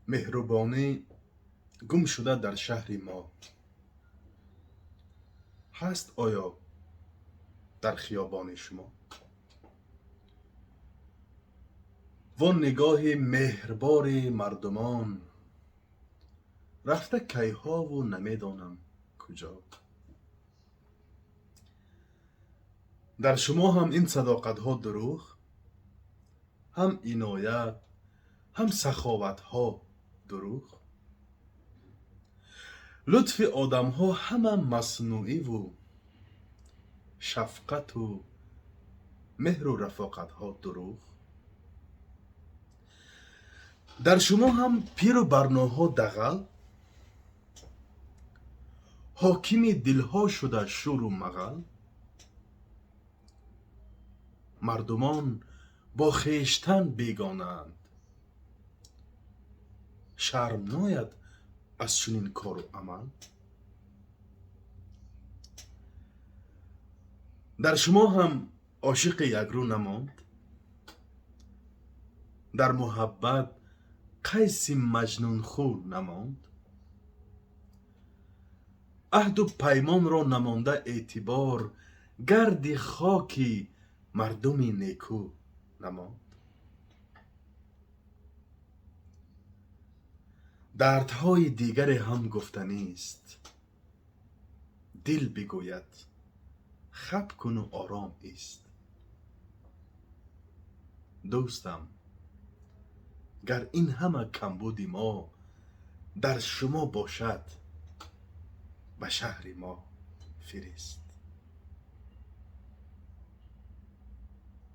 مهربانی گم شده در شهر ما. هست آیا در خیابان شما؟ و نگاه مهربار مردمان رفته کیها و نمیدانم کجا. در شما هم این صداقت ها دروغ، هم عنایت، هم سخاوت ها دروغ. لطف آدم ها همه مصنوعی و شفقت و مهر و رفاقت ها دروغ. در شما هم پیر و برناها دغل، حاکم دلها شده شور و مغل. مردمان با خویشتن بیگانند، شرم ناید از چنین کار و عمل. در شما هم عاشق یکرو نماند، در محبت قیس مجنون خو نماند. عهد و پیمان را نمانده اعتبار، گرد خاکی مردم نیکو نماند. دردهای دیگر هم گفتنی است، دل بگوید خب کن و آرام است. دوستم، گر این همه کمبود ما در شما باشد، به شهر ما فرست.